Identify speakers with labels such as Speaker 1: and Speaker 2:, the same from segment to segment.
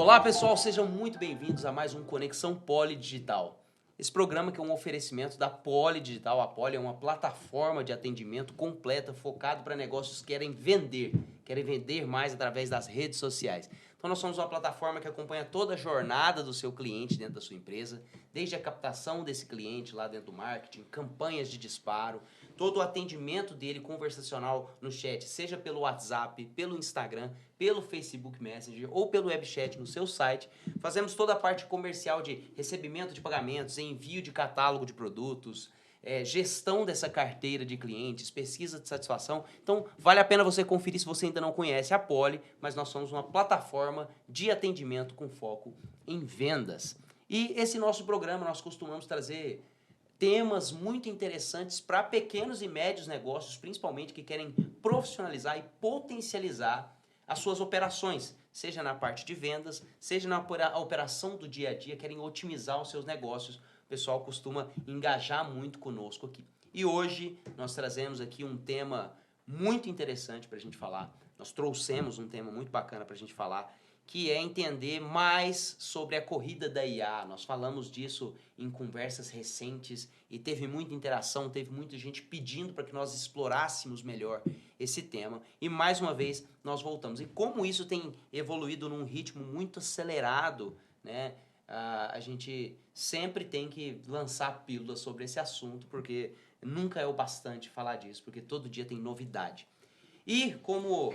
Speaker 1: Olá pessoal, sejam muito bem-vindos a mais um Conexão Poli Digital. Esse programa que é um oferecimento da Poli Digital. A Poli é uma plataforma de atendimento completa focado para negócios que querem vender mais através das redes sociais. Então nós somos uma plataforma que acompanha toda a jornada do seu cliente dentro da sua empresa, desde a captação desse cliente lá dentro do marketing, campanhas de disparo, todo o atendimento dele conversacional no chat, seja pelo WhatsApp, pelo Instagram, pelo Facebook Messenger ou pelo webchat no seu site. Fazemos toda a parte comercial de recebimento de pagamentos, envio de catálogo de produtos, gestão dessa carteira de clientes, pesquisa de satisfação. Então, vale a pena você conferir se você ainda não conhece a Poli, mas nós somos uma plataforma de atendimento com foco em vendas. E esse nosso programa nós costumamos trazer temas muito interessantes para pequenos e médios negócios, principalmente que querem profissionalizar e potencializar as suas operações, seja na parte de vendas, seja na operação do dia a dia, querem otimizar os seus negócios. O pessoal costuma engajar muito conosco aqui. E hoje nós trazemos aqui um tema muito interessante para a gente falar. Nós trouxemos um tema muito bacana para a gente falar, que é entender mais sobre a corrida da IA. Nós falamos disso em conversas recentes e teve muita interação, teve muita gente pedindo para que nós explorássemos melhor esse tema. E mais uma vez nós voltamos. E como isso tem evoluído num ritmo muito acelerado, né? A gente sempre tem que lançar pílulas sobre esse assunto, porque nunca é o bastante falar disso, porque todo dia tem novidade. E como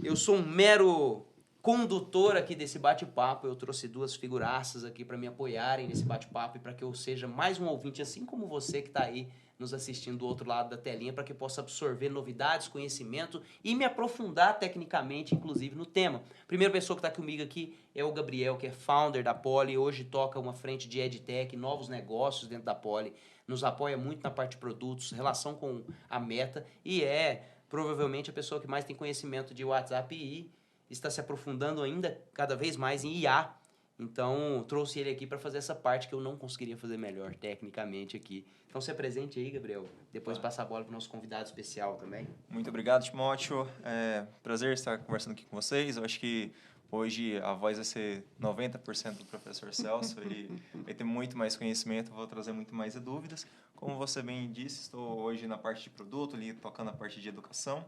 Speaker 1: eu sou um mero condutor aqui desse bate-papo, eu trouxe duas figuraças aqui para me apoiarem nesse bate-papo e para que eu seja mais um ouvinte, assim como você que está aí nos assistindo do outro lado da telinha, para que eu possa absorver novidades, conhecimento e me aprofundar tecnicamente, inclusive, no tema. A primeira pessoa que está comigo aqui é o Gabriel, que é founder da Poli, hoje toca uma frente de EdTech, novos negócios dentro da Poli, nos apoia muito na parte de produtos, relação com a Meta e é provavelmente a pessoa que mais tem conhecimento de WhatsApp e está se aprofundando ainda cada vez mais em IA. Então, trouxe ele aqui para fazer essa parte que eu não conseguiria fazer melhor tecnicamente aqui. Então, se apresente aí, Gabriel. Depois passa a bola para o nosso convidado especial também.
Speaker 2: Muito obrigado, Timóteo. É prazer estar conversando aqui com vocês. Eu acho que hoje a voz vai ser 90% do professor Celso. Ele vai ter muito mais conhecimento, vou trazer muito mais dúvidas. Como você bem disse, estou hoje na parte de produto, ali tocando a parte de educação.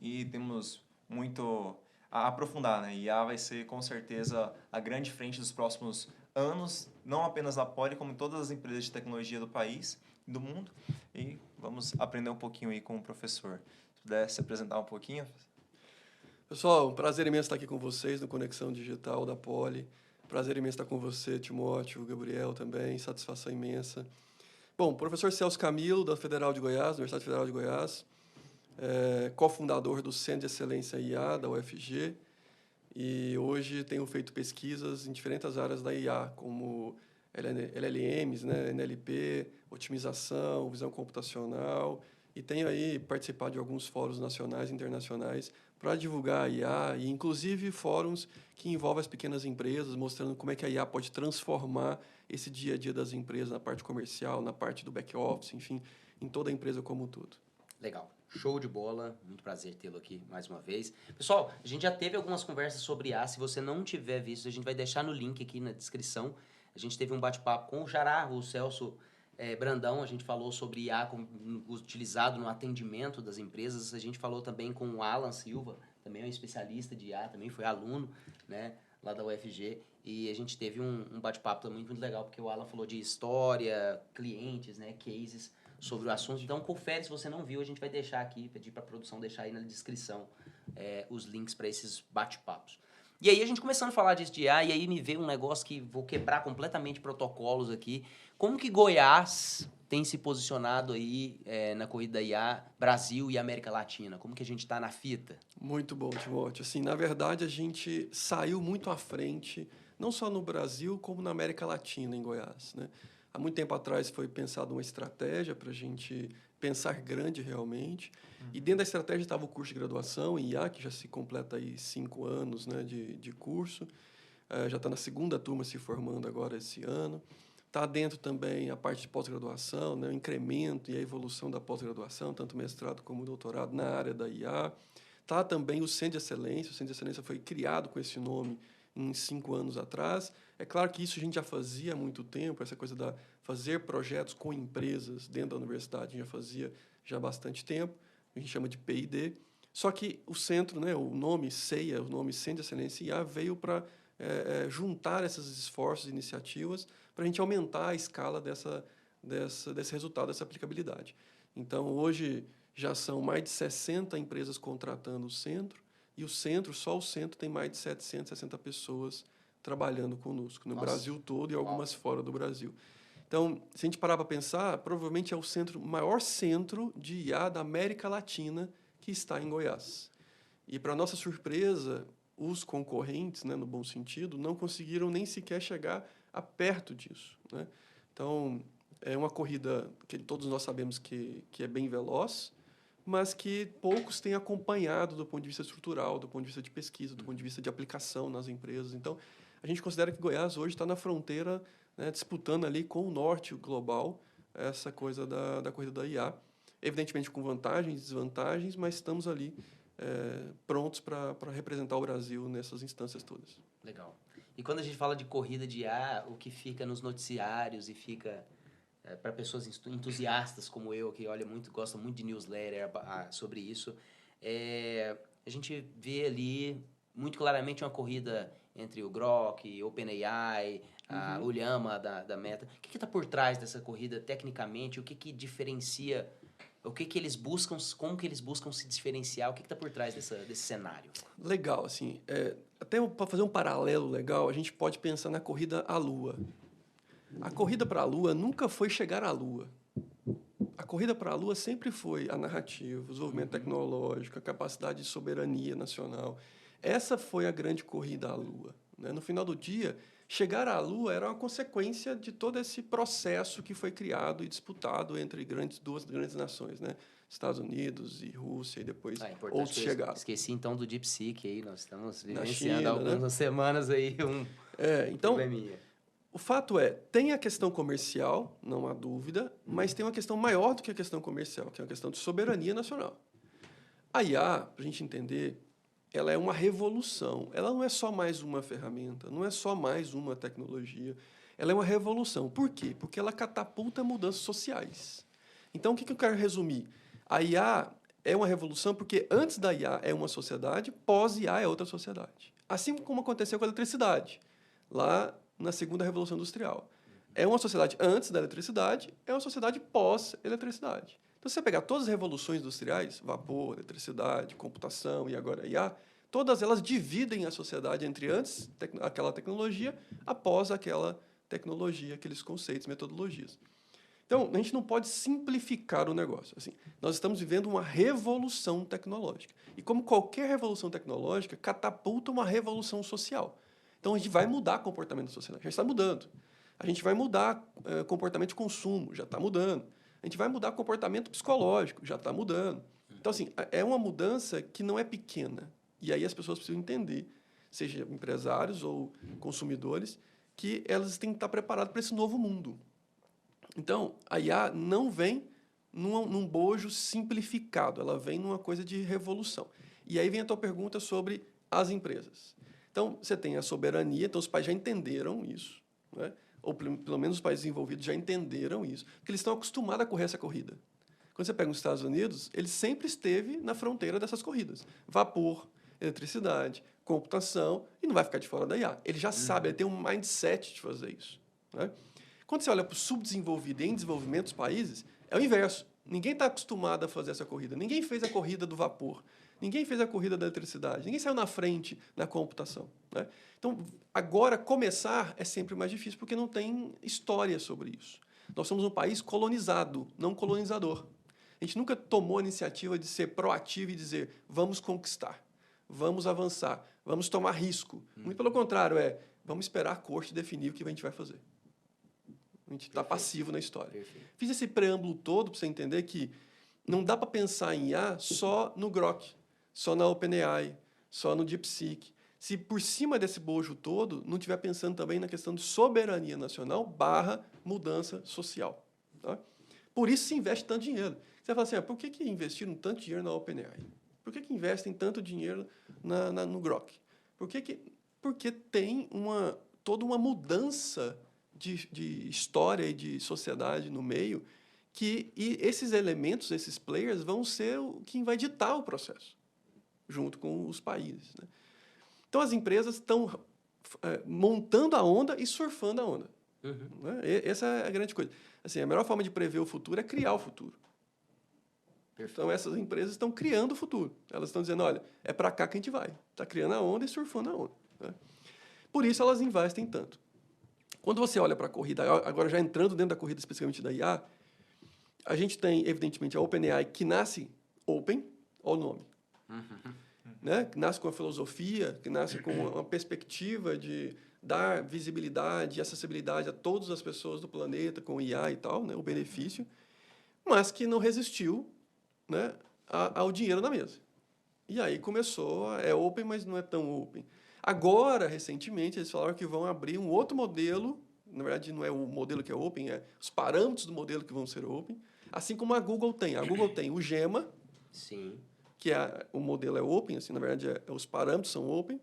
Speaker 2: E temos muito a aprofundar, né? IA vai ser, com certeza, a grande frente dos próximos anos, não apenas na Poli, como em todas as empresas de tecnologia do país e do mundo. E vamos aprender um pouquinho aí com o professor. Se puder se apresentar um pouquinho.
Speaker 3: Pessoal, um prazer imenso estar aqui com vocês no Conexão Digital da Poli. Prazer imenso estar com você, Timóteo, Gabriel também, satisfação imensa. Bom, professor Celso Camilo, da Federal de Goiás, Universidade Federal de Goiás, cofundador do Centro de Excelência IA, da UFG, e hoje tenho feito pesquisas em diferentes áreas da IA, como LLMs, né, NLP, otimização, visão computacional, e tenho aí participado de alguns fóruns nacionais e internacionais para divulgar a IA, e inclusive fóruns que envolvem as pequenas empresas, mostrando como é que a IA pode transformar esse dia a dia das empresas na parte comercial, na parte do back-office, enfim, em toda a empresa como um todo.
Speaker 1: Legal. Show de bola, muito prazer tê-lo aqui mais uma vez. Pessoal, a gente já teve algumas conversas sobre IA, se você não tiver visto, a gente vai deixar no link aqui na descrição. A gente teve um bate-papo com o Jará, o Celso Brandão, a gente falou sobre IA utilizado no atendimento das empresas, a gente falou também com o Alan Silva, também é um especialista de IA, também foi aluno, né, lá da UFG, e a gente teve um bate-papo muito, muito legal, porque o Alan falou de história, clientes, né, cases, sobre o assunto. Então, confere se você não viu. A gente vai deixar aqui, pedir para a produção deixar aí na descrição os links para esses bate-papos. E aí, a gente começando a falar disso de IA, e aí me veio um negócio que vou quebrar completamente protocolos aqui. Como que Goiás tem se posicionado aí na corrida da IA, Brasil e América Latina? Como que a gente está na fita?
Speaker 3: Muito bom, Timóteo. Assim, na verdade, a gente saiu muito à frente, não só no Brasil, como na América Latina, em Goiás, né? Há muito tempo atrás foi pensada uma estratégia para a gente pensar grande realmente. E dentro da estratégia estava o curso de graduação em IA, que já se completa aí 5 anos, né, de curso. Já está na segunda turma se formando agora esse ano. Está dentro também a parte de pós-graduação, né, o incremento e a evolução da pós-graduação, tanto mestrado como doutorado na área da IA. Está também o Centro de Excelência. O Centro de Excelência foi criado com esse nome em 5 anos atrás. É claro que isso a gente já fazia há muito tempo, essa coisa da fazer projetos com empresas dentro da universidade, a gente já fazia já há bastante tempo, a gente chama de P&D. Só que o centro, né, o nome CEIA, o nome Centro de Excelência IA, veio para juntar esses esforços e iniciativas para a gente aumentar a escala desse resultado, dessa aplicabilidade. Então, hoje, já são mais de 60 empresas contratando o centro, e o centro, só o centro, tem mais de 760 pessoas trabalhando conosco, no Brasil todo e algumas fora do Brasil. Então, se a gente parar para pensar, provavelmente é o maior centro de IA da América Latina que está em Goiás. E, para nossa surpresa, os concorrentes, né, no bom sentido, não conseguiram nem sequer chegar a perto disso, né? Então, é uma corrida que todos nós sabemos que é bem veloz, mas que poucos têm acompanhado do ponto de vista estrutural, do ponto de vista de pesquisa, do ponto de vista de aplicação nas empresas. Então, a gente considera que Goiás hoje está na fronteira, né, disputando ali com o norte global essa coisa da corrida da IA. Evidentemente com vantagens e desvantagens, mas estamos ali prontos para representar o Brasil nessas instâncias todas.
Speaker 1: Legal. E quando a gente fala de corrida de IA, o que fica nos noticiários e fica para pessoas entusiastas como eu, que gosta muito de newsletter sobre isso, a gente vê ali muito claramente uma corrida entre o Grok, OpenAI, o Llama da Meta. O que está por trás dessa corrida tecnicamente? O que diferencia? O que eles buscam? Como que eles buscam se diferenciar? O que está por trás desse cenário?
Speaker 3: Legal, assim, até para fazer um paralelo legal, a gente pode pensar na corrida à Lua. A corrida para a Lua nunca foi chegar à Lua. A corrida para a Lua sempre foi a narrativa, o desenvolvimento tecnológico, a capacidade de soberania nacional. Essa foi a grande corrida à Lua, né? No final do dia, chegar à Lua era uma consequência de todo esse processo que foi criado e disputado entre duas grandes nações, né? Estados Unidos e Rússia, e depois outros chegaram.
Speaker 1: Esqueci então do DeepSeek aí, nós estamos vivenciando
Speaker 3: China,
Speaker 1: algumas
Speaker 3: né?
Speaker 1: semanas aí
Speaker 3: então,
Speaker 1: probleminha.
Speaker 3: o fato tem a questão comercial, não há dúvida, mas tem uma questão maior do que a questão comercial, que é a questão de soberania nacional. A IA, para a gente entender, ela é uma revolução. Ela não é só mais uma ferramenta, não é só mais uma tecnologia. Ela é uma revolução. Por quê? Porque ela catapulta mudanças sociais. Então, o que eu quero resumir? A IA é uma revolução porque antes da IA é uma sociedade, pós-IA é outra sociedade. Assim como aconteceu com a eletricidade, lá na segunda Revolução Industrial. É uma sociedade antes da eletricidade, é uma sociedade pós-eletricidade. Então, se você pegar todas as revoluções industriais, vapor, eletricidade, computação e agora IA, todas elas dividem a sociedade entre antes aquela tecnologia, após aquela tecnologia, aqueles conceitos, metodologias. Então, a gente não pode simplificar o negócio. Assim, nós estamos vivendo uma revolução tecnológica. E como qualquer revolução tecnológica, catapulta uma revolução social. Então, a gente vai mudar o comportamento da sociedade. Já está mudando. A gente vai mudar comportamento de consumo, já está mudando. A gente vai mudar comportamento psicológico, já está mudando. Então, assim, é uma mudança que não é pequena. E aí as pessoas precisam entender, seja empresários ou consumidores, que elas têm que estar preparadas para esse novo mundo. Então, a IA não vem num bojo simplificado, ela vem numa coisa de revolução. E aí vem a tua pergunta sobre as empresas. Então, você tem a soberania, então os países já entenderam isso, né? Ou pelo menos os países envolvidos já entenderam isso, porque eles estão acostumados a correr essa corrida. Quando você pega os Estados Unidos, ele sempre esteve na fronteira dessas corridas. Vapor, eletricidade, computação, e não vai ficar de fora da IA. Ele já sabe, ele tem um mindset de fazer isso, né? Quando você olha para o subdesenvolvido e em desenvolvimento dos países, é o inverso. Ninguém está acostumado a fazer essa corrida. Ninguém fez a corrida do vapor. Ninguém fez a corrida da eletricidade. Ninguém saiu na frente na computação, né? Então, agora, começar é sempre mais difícil, porque não tem história sobre isso. Nós somos um país colonizado, não colonizador. A gente nunca tomou a iniciativa de ser proativo e dizer, vamos conquistar, vamos avançar, vamos tomar risco. Muito pelo contrário, vamos esperar a corte definir o que a gente vai fazer. A gente está passivo na história.
Speaker 1: Perfeito.
Speaker 3: Fiz esse preâmbulo todo para você entender que não dá para pensar em IA só no Grok, só na OpenAI, só no DeepSeek. Se por cima desse bojo todo não estiver pensando também na questão de soberania nacional / mudança social. Tá? Por isso se investe tanto dinheiro. Você fala assim, por que investiram tanto dinheiro na OpenAI? Por que investem tanto dinheiro no Grok? porque tem toda uma mudança de história e de sociedade no meio e esses elementos, esses players, vão ser quem vai ditar o processo, junto com os países, né? Então, as empresas estão montando a onda e surfando a onda. Né? Essa é a grande coisa. Assim, a melhor forma de prever o futuro é criar o futuro.
Speaker 1: Perfeito.
Speaker 3: Então, essas empresas estão criando o futuro. Elas estão dizendo, olha, é para cá que a gente vai. Está criando a onda e surfando a onda. Né? Por isso, elas investem tanto. Quando você olha para a corrida, agora já entrando dentro da corrida especificamente da IA, a gente tem, evidentemente, a OpenAI, que nasce open, olha o nome. Né? Que nasce com a filosofia, que nasce com uma perspectiva de dar visibilidade e acessibilidade a todas as pessoas do planeta com IA e tal, né? O benefício, mas que não resistiu, né, ao dinheiro na mesa. E aí começou, é open, mas não é tão open. Agora, recentemente, eles falaram que vão abrir um outro modelo, na verdade não é o modelo que é open, é os parâmetros do modelo que vão ser open, assim como a Google tem. A Google tem o Gemma,
Speaker 1: Sim.
Speaker 3: que o modelo é open, assim, na verdade os parâmetros são open,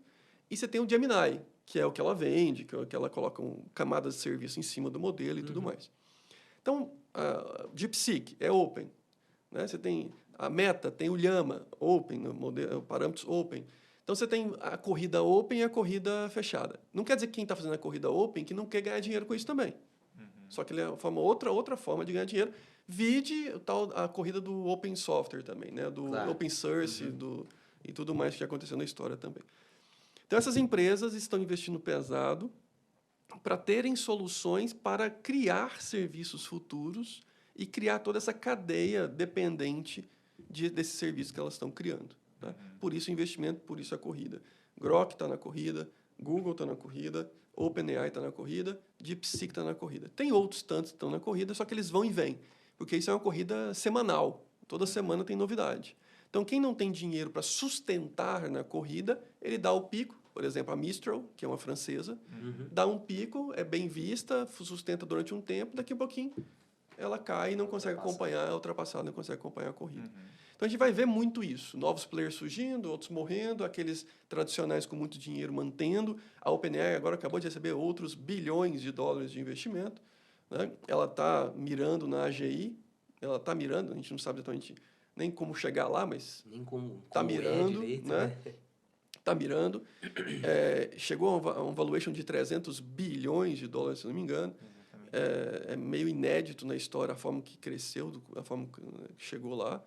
Speaker 3: e você tem o Gemini, que é o que ela vende, que é o que ela coloca camadas de serviço em cima do modelo e tudo mais. Então, a DeepSeek é open, né? Você tem a Meta, tem o Llama, open, modelo, parâmetros open. Então, você tem a corrida open e a corrida fechada. Não quer dizer que quem está fazendo a corrida open que não quer ganhar dinheiro com isso também. Só que ele é outra forma de ganhar dinheiro. Vide a corrida do open software também, né? Do open source e tudo mais que aconteceu na história também. Então, essas empresas estão investindo pesado para terem soluções para criar serviços futuros e criar toda essa cadeia dependente desses serviços que elas estão criando. Tá? Por isso o investimento, por isso a corrida. Grok está na corrida, Google está na corrida, OpenAI está na corrida, DeepSeek está na corrida. Tem outros tantos que estão na corrida, só que eles vão e vêm, porque isso é uma corrida semanal. Toda semana tem novidade. Então, quem não tem dinheiro para sustentar na corrida, ele dá o pico. Por exemplo, a Mistral, que é uma francesa, dá um pico, é bem vista, sustenta durante um tempo, daqui a pouquinho ela cai e não consegue acompanhar, é ultrapassada, não consegue acompanhar a corrida. Então, a gente vai ver muito isso. Novos players surgindo, outros morrendo, aqueles tradicionais com muito dinheiro mantendo. A OpenAI agora acabou de receber outros bilhões de dólares de investimento. Né? Ela está mirando na AGI, ela está mirando, a gente não sabe exatamente nem como chegar lá, mas está mirando,
Speaker 1: direito,
Speaker 3: né? Está mirando. Chegou a um valuation de 300 bilhões de dólares, se não me engano. É meio inédito na história a forma que cresceu, a forma que chegou lá.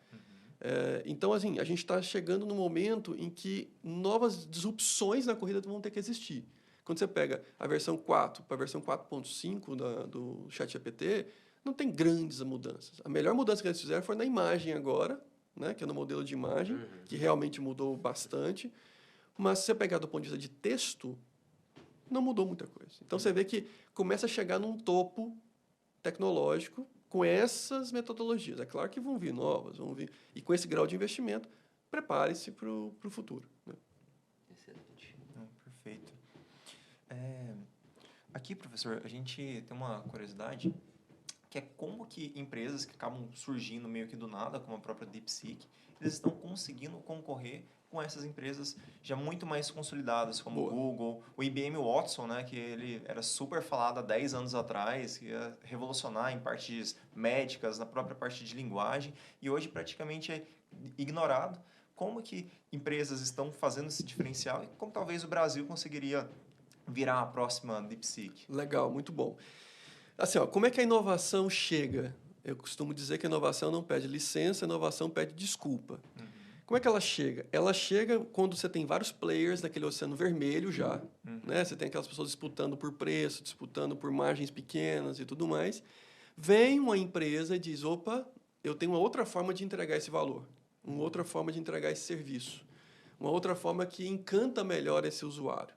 Speaker 3: Então, assim, a gente está chegando no momento em que novas disrupções na corrida vão ter que existir. Quando você pega a versão 4 para a versão 4.5 do ChatGPT, não tem grandes mudanças. A melhor mudança que eles fizeram foi na imagem agora, né, que é no modelo de imagem, que realmente mudou bastante. Mas se você pegar do ponto de vista de texto, não mudou muita coisa. Então, você vê que começa a chegar num topo tecnológico com essas metodologias. É claro que vão vir novas, e com esse grau de investimento, prepare-se para o futuro. Né?
Speaker 1: Excelente.
Speaker 2: Perfeito. Aqui, professor, a gente tem uma curiosidade, que é como que empresas que acabam surgindo meio que do nada, como a própria DeepSeek, eles estão conseguindo concorrer com essas empresas já muito mais consolidadas, como o Google, o IBM Watson, né, que ele era super falado há 10 anos atrás, que ia revolucionar em partes médicas, na própria parte de linguagem, e hoje praticamente é ignorado. Como que empresas estão fazendo esse diferencial e como talvez o Brasil conseguiria virar a próxima DeepSeek?
Speaker 3: Legal, muito bom. Assim, como é que a inovação chega? Eu costumo dizer que a inovação não pede licença, a inovação pede desculpa. Como é que ela chega? Ela chega quando você tem vários players naquele oceano vermelho já. Né? Você tem aquelas pessoas disputando por preço, disputando por margens pequenas e tudo mais. Vem uma empresa e diz, opa, eu tenho uma outra forma de entregar esse valor, uma outra forma de entregar esse serviço, uma outra forma que encanta melhor esse usuário.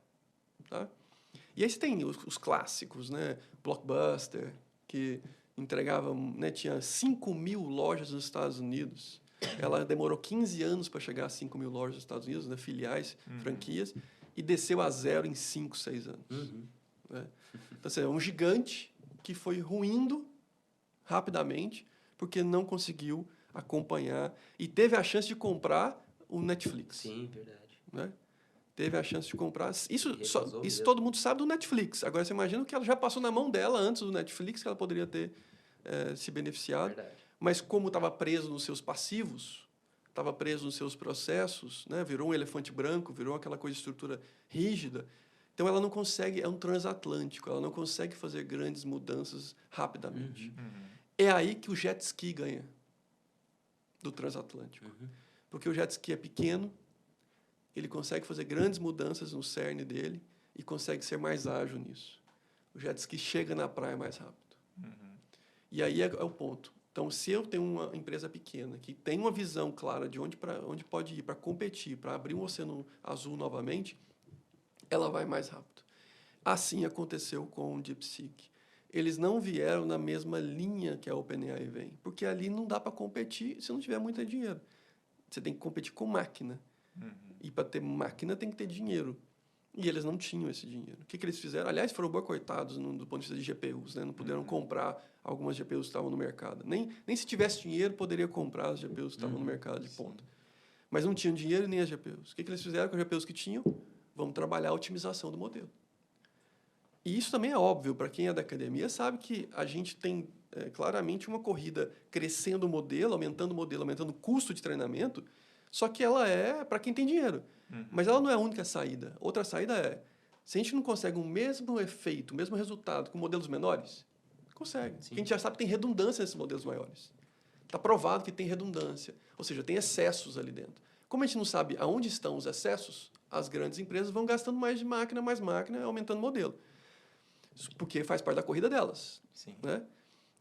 Speaker 3: Tá? E aí você tem os clássicos, né? Blockbuster, que entregava, né? Tinha 5.000 lojas nos Estados Unidos. Ela demorou 15 anos para chegar a 5.000 lojas nos Estados Unidos, né? Filiais, franquias, e desceu a zero em 5, 6 anos. Né? Então, assim, é um gigante que foi ruindo rapidamente porque não conseguiu acompanhar e teve a chance de comprar o Netflix.
Speaker 1: Sim, verdade.
Speaker 3: Né? teve a chance de comprar. Isso
Speaker 1: mesmo.
Speaker 3: todo mundo sabe do Netflix. Agora, você imagina que ela já passou na mão dela antes do Netflix, que ela poderia ter se beneficiado.
Speaker 1: Verdade.
Speaker 3: Mas como estava preso nos seus passivos, estava preso nos seus processos, né? Virou um elefante branco, virou aquela coisa de estrutura rígida. Então, ela não consegue, é um transatlântico, ela não consegue fazer grandes mudanças rapidamente. É aí que o jet ski ganha do transatlântico. Porque o jet ski é pequeno, ele consegue fazer grandes mudanças no cerne dele e consegue ser mais ágil nisso. O jet ski chega na praia mais rápido. E aí é o ponto. Então, se eu tenho uma empresa pequena que tem uma visão clara de onde pode ir para competir, para abrir um oceano azul novamente, ela vai mais rápido. Assim aconteceu com o DeepSeek. Eles não vieram na mesma linha que a OpenAI vem, porque ali não dá para competir se não tiver muito dinheiro. Você tem que competir com máquina. E para ter máquina tem que ter dinheiro. E eles não tinham esse dinheiro. O que eles fizeram? Aliás, foram boicotados do ponto de vista de GPUs. Né? Não puderam comprar algumas GPUs que estavam no mercado. Nem se tivesse dinheiro, poderia comprar as GPUs que estavam no mercado de ponta. Mas não tinham dinheiro nem as GPUs. O que eles fizeram com as GPUs que tinham? Vamos trabalhar a otimização do modelo. E isso também é óbvio. Para quem é da academia, sabe que a gente tem claramente uma corrida crescendo o modelo, aumentando o custo de treinamento, só que ela é para quem tem dinheiro. Mas ela não é a única saída. Outra saída é, se a gente não consegue o mesmo efeito, o mesmo resultado com modelos menores, consegue. Porque a gente já sabe que tem redundância nesses modelos maiores. Está provado que tem redundância, ou seja, tem excessos ali dentro. Como a gente não sabe aonde estão os excessos, as grandes empresas vão gastando mais máquina, aumentando o modelo. Porque faz parte da corrida delas. Né?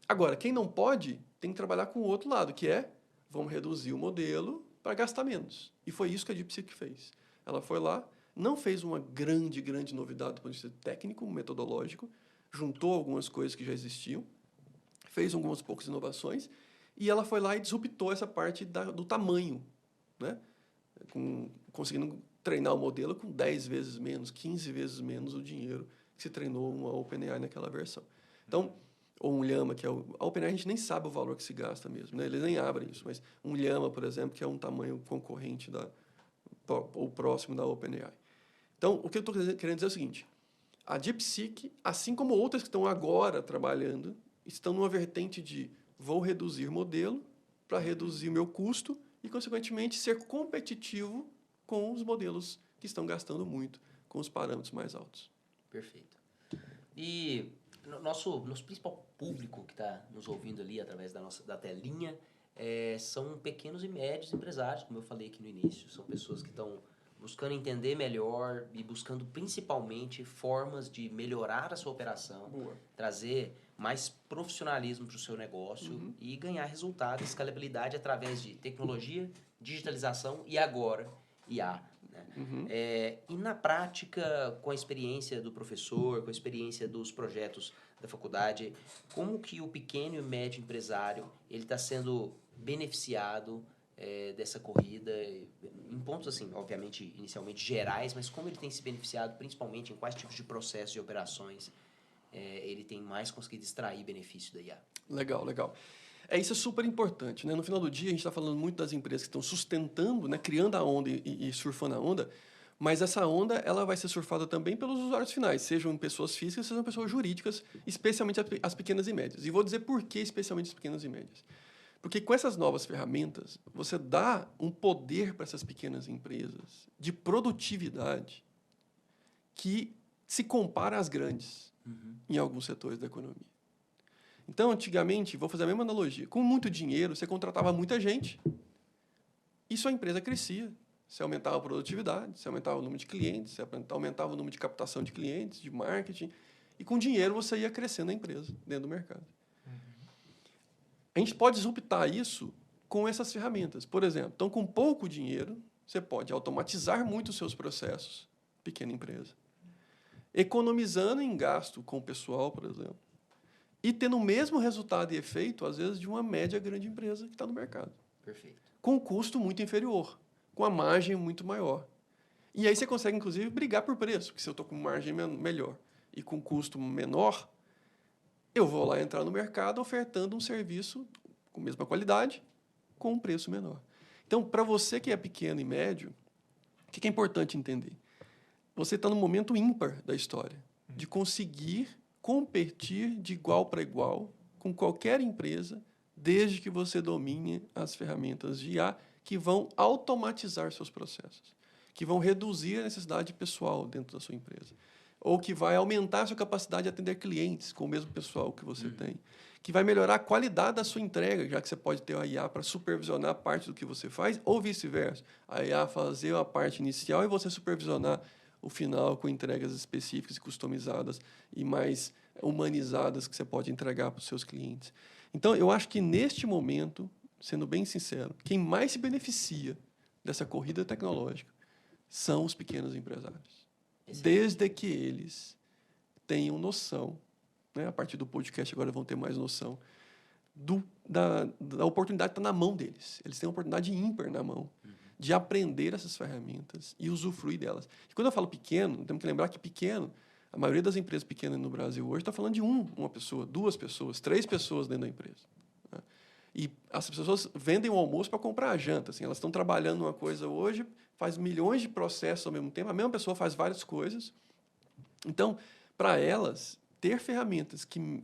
Speaker 3: Agora, quem não pode, tem que trabalhar com o outro lado, que é, vamos reduzir o modelo para gastar menos. E foi isso que a DeepSeek fez. Ela foi lá, não fez uma grande novidade do ponto de vista técnico, metodológico, juntou algumas coisas que já existiam, fez algumas poucas inovações, e ela foi lá e disruptou essa parte do tamanho, né? Conseguindo treinar o modelo com 10 vezes menos, 15 vezes menos o dinheiro que se treinou uma OpenAI naquela versão. Então, ou um Llama, que é a OpenAI, a gente nem sabe o valor que se gasta mesmo, né? Eles nem abrem isso, mas um Llama, por exemplo, que é um tamanho concorrente ou próximo da OpenAI. Então, o que eu estou querendo dizer é o seguinte, a DeepSeek, assim como outras que estão agora trabalhando, estão numa vertente de vou reduzir modelo para reduzir meu custo e, consequentemente, ser competitivo com os modelos que estão gastando muito, com os parâmetros mais altos.
Speaker 1: Perfeito. E nosso principal público que está nos ouvindo ali através da telinha são pequenos e médios empresários, como eu falei aqui no início. São pessoas que estão buscando entender melhor e buscando principalmente formas de melhorar a sua operação, trazer mais profissionalismo para o seu negócio e ganhar resultado e escalabilidade através de tecnologia, digitalização e agora IA. E na prática, com a experiência do professor, com a experiência dos projetos da faculdade, como que o pequeno e o médio empresário ele está sendo beneficiado dessa corrida, em pontos assim, obviamente, inicialmente gerais, mas como ele tem se beneficiado, principalmente em quais tipos de processos e operações ele tem mais conseguido extrair benefício da IA?
Speaker 3: Legal. Isso é super importante. Né? No final do dia, a gente está falando muito das empresas que estão sustentando, né? Criando a onda e surfando a onda, mas essa onda ela vai ser surfada também pelos usuários finais, sejam pessoas físicas, sejam pessoas jurídicas, especialmente as pequenas e médias. E vou dizer por que especialmente as pequenas e médias. Porque com essas novas ferramentas, você dá um poder para essas pequenas empresas de produtividade que se compara às grandes em alguns setores da economia. Então, antigamente, vou fazer a mesma analogia, com muito dinheiro, você contratava muita gente e sua empresa crescia. Você aumentava a produtividade, você aumentava o número de clientes, você aumentava o número de captação de clientes, de marketing, e com dinheiro você ia crescendo a empresa dentro do mercado. A gente pode disruptar isso com essas ferramentas. Por exemplo, então, com pouco dinheiro, você pode automatizar muito os seus processos, pequena empresa, economizando em gasto com o pessoal, por exemplo, e tendo o mesmo resultado e efeito, às vezes, de uma média grande empresa que está no mercado.
Speaker 1: Perfeito.
Speaker 3: Com um custo muito inferior, com a margem muito maior. E aí você consegue, inclusive, brigar por preço, porque se eu estou com margem melhor e com custo menor, eu vou lá entrar no mercado ofertando um serviço com a mesma qualidade, com um preço menor. Então, para você que é pequeno e médio, o que é importante entender? você está no momento ímpar da história, de conseguir competir de igual para igual com qualquer empresa, desde que você domine as ferramentas de IA que vão automatizar seus processos, que vão reduzir a necessidade pessoal dentro da sua empresa, ou que vai aumentar a sua capacidade de atender clientes com o mesmo pessoal que você tem, que vai melhorar a qualidade da sua entrega, já que você pode ter a IA para supervisionar parte do que você faz, ou vice-versa, a IA fazer a parte inicial e você supervisionar o final com entregas específicas e customizadas e mais humanizadas que você pode entregar para os seus clientes. Então, eu acho que neste momento, sendo bem sincero, quem mais se beneficia dessa corrida tecnológica são os pequenos empresários. Desde que eles tenham noção, né, a partir do podcast agora vão ter mais noção, da oportunidade que está na mão deles. Eles têm uma oportunidade ímpar na mão de aprender essas ferramentas e usufruir delas. E quando eu falo pequeno, temos que lembrar que pequeno, a maioria das empresas pequenas no Brasil hoje está falando de uma pessoa, 2 pessoas, 3 pessoas dentro da empresa. Né? E as pessoas vendem o almoço para comprar a janta. Assim, elas estão trabalhando uma coisa hoje, faz milhões de processos ao mesmo tempo, a mesma pessoa faz várias coisas. Então, para elas, ter ferramentas que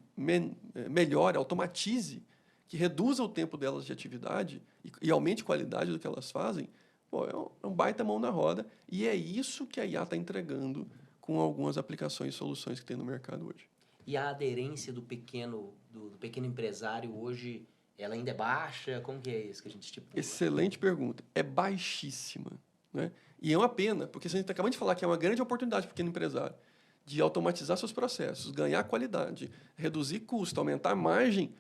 Speaker 3: melhore, automatize, que reduza o tempo delas de atividade e aumente a qualidade do que elas fazem, pô, é um baita mão na roda. E é isso que a IA está entregando com algumas aplicações e soluções que tem no mercado hoje.
Speaker 1: E a aderência do pequeno empresário hoje, ela ainda é baixa? Como que é isso que a gente estipula?
Speaker 3: Excelente pergunta. É baixíssima. Né? E é uma pena, porque a gente acabou de falar que é uma grande oportunidade para o pequeno empresário de automatizar seus processos, ganhar qualidade, reduzir custo, aumentar a margem.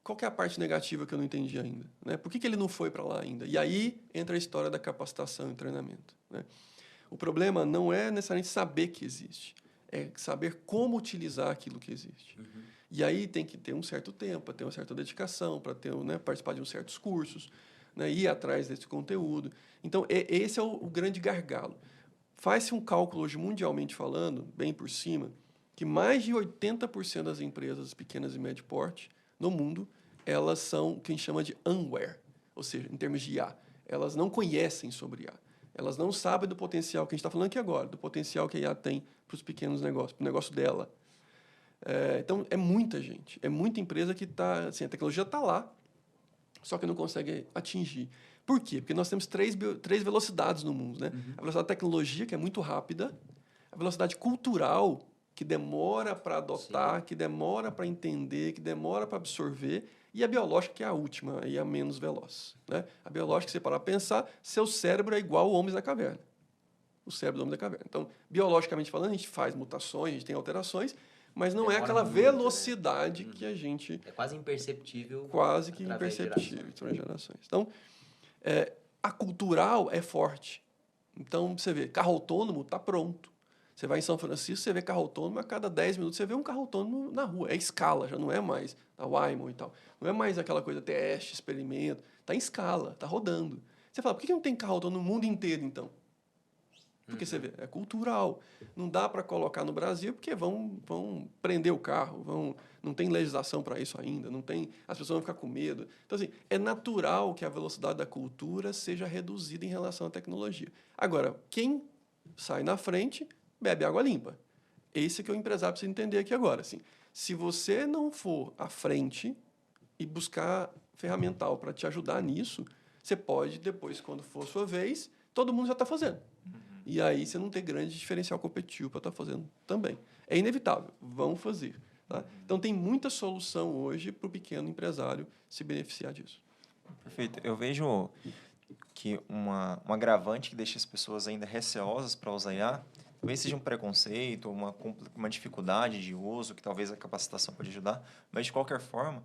Speaker 3: Qual que é a parte negativa que eu não entendi ainda? Né? Por que ele não foi para lá ainda? E aí entra a história da capacitação e treinamento. Né? O problema não é necessariamente saber que existe, é saber como utilizar aquilo que existe. E aí tem que ter um certo tempo, para ter uma certa dedicação, para ter, né, participar de uns certos cursos, né, ir atrás desse conteúdo. Então, esse é o grande gargalo. Faz-se um cálculo hoje, mundialmente falando, bem por cima, que mais de 80% das empresas pequenas e médio porte no mundo, elas são o que a gente chama de unaware, ou seja, em termos de IA. Elas não conhecem sobre IA. Elas não sabem do potencial que a gente está falando aqui agora, do potencial que a IA tem para os pequenos negócios, para o negócio dela. Então, é muita gente, é muita empresa que está... Assim, a tecnologia está lá, só que não consegue atingir. Por quê? Porque nós temos três velocidades no mundo. Né? A velocidade da tecnologia, que é muito rápida, a velocidade cultural, que demora para adotar, que demora para entender, que demora para absorver, e a biológica, que é a última e a menos veloz. Né? A biológica, se você parar para pensar, seu cérebro é igual ao homem da caverna. O cérebro do homem da caverna. Então, biologicamente falando, a gente faz mutações, a gente tem alterações, mas não é aquela velocidade que a gente...
Speaker 1: É quase imperceptível.
Speaker 3: Quase que imperceptível entre gerações. Então, a cultural é forte. Então, você vê, carro autônomo está pronto. Você vai em São Francisco, você vê carro autônomo, a cada 10 minutos você vê um carro autônomo na rua. É escala, já não é mais a Waymo e tal. Não é mais aquela coisa teste, experimento. Está em escala, está rodando. Você fala, por que não tem carro autônomo no mundo inteiro, então? Porque você vê, é cultural. Não dá para colocar no Brasil porque vão prender o carro, não tem legislação para isso ainda, não tem, as pessoas vão ficar com medo. Então, assim, é natural que a velocidade da cultura seja reduzida em relação à tecnologia. Agora, quem sai na frente, bebe água limpa. Esse que o empresário precisa entender aqui agora. Assim, se você não for à frente e buscar ferramental para te ajudar nisso, você pode, depois, quando for sua vez, todo mundo já está fazendo. E aí você não tem grande diferencial competitivo para estar fazendo também. É inevitável, vão fazer. Tá? Então, tem muita solução hoje para o pequeno empresário se beneficiar disso.
Speaker 2: Perfeito. Eu vejo que um agravante que deixa as pessoas ainda receosas para usar IA, talvez seja um preconceito, uma dificuldade de uso, que talvez a capacitação pode ajudar, mas, de qualquer forma,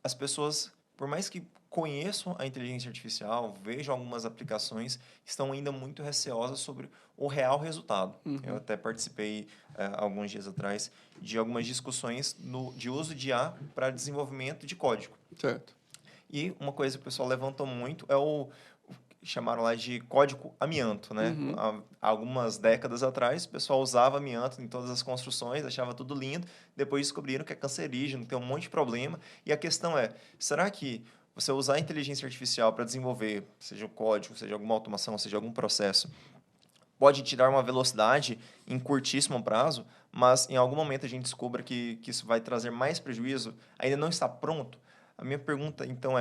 Speaker 2: as pessoas, por mais que conheçam a inteligência artificial, vejam algumas aplicações, estão ainda muito receosas sobre o real resultado. Eu até participei, alguns dias atrás, de algumas discussões de uso de IA para desenvolvimento de código.
Speaker 3: Certo.
Speaker 2: E uma coisa que o pessoal levantou muito é chamaram lá de código amianto, né? Há algumas décadas atrás, o pessoal usava amianto em todas as construções, achava tudo lindo, depois descobriram que é cancerígeno, tem um monte de problema, e a questão é, será que você usar a inteligência artificial para desenvolver, seja o código, seja alguma automação, seja algum processo, pode te dar uma velocidade em curtíssimo prazo, mas em algum momento a gente descubra que isso vai trazer mais prejuízo, ainda não está pronto. A minha pergunta, então,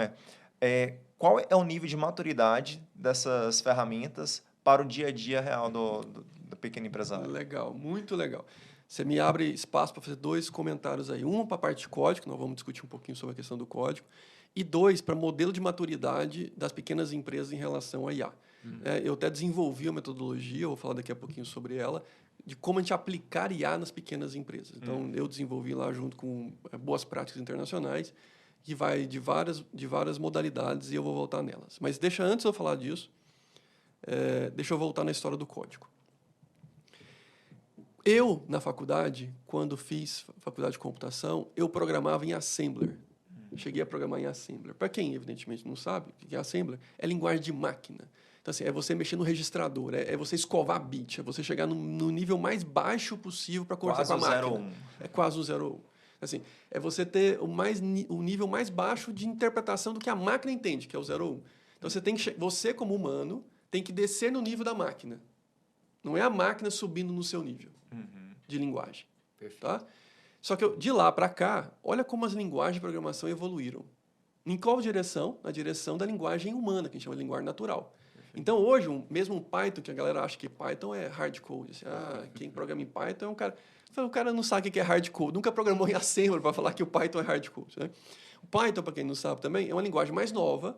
Speaker 2: qual é o nível de maturidade dessas ferramentas para o dia a dia real do pequeno empresário?
Speaker 3: Legal, muito legal. Você me abre espaço para fazer 2 comentários aí. Um para a parte de código, nós vamos discutir um pouquinho sobre a questão do código. E 2, para modelo de maturidade das pequenas empresas em relação à IA. Eu até desenvolvi uma metodologia, eu vou falar daqui a pouquinho sobre ela, de como a gente aplicar IA nas pequenas empresas. Então, eu desenvolvi lá junto com boas práticas internacionais, que vai de várias modalidades, e eu vou voltar nelas. Mas antes de eu falar disso, deixa eu voltar na história do código. Eu, na faculdade, quando fiz faculdade de computação, eu programava em Assembler. Cheguei a programar em Assembler. Para quem, evidentemente, não sabe o que é Assembler, é linguagem de máquina. Então, assim, é você mexer no registrador, é você escovar bit, é você chegar no nível mais baixo possível para conversar com a máquina.
Speaker 2: 0 1.
Speaker 3: É quase um 0 1. Assim, é você ter o nível mais baixo de interpretação do que a máquina entende, que é o 0 1. Então, você, como humano, tem que descer no nível da máquina. Não é a máquina subindo no seu nível de linguagem.
Speaker 1: Perfeito.
Speaker 3: Tá? Só que de lá para cá, olha como as linguagens de programação evoluíram. Em qual direção? Na direção da linguagem humana, que a gente chama de linguagem natural. Então, hoje, mesmo um Python, que a galera acha que Python é hard code. Assim, quem programa em Python é um cara... O cara não sabe o que é hard code. Nunca programou em Assembler para falar que o Python é hard code. Né? O Python, para quem não sabe também, é uma linguagem mais nova,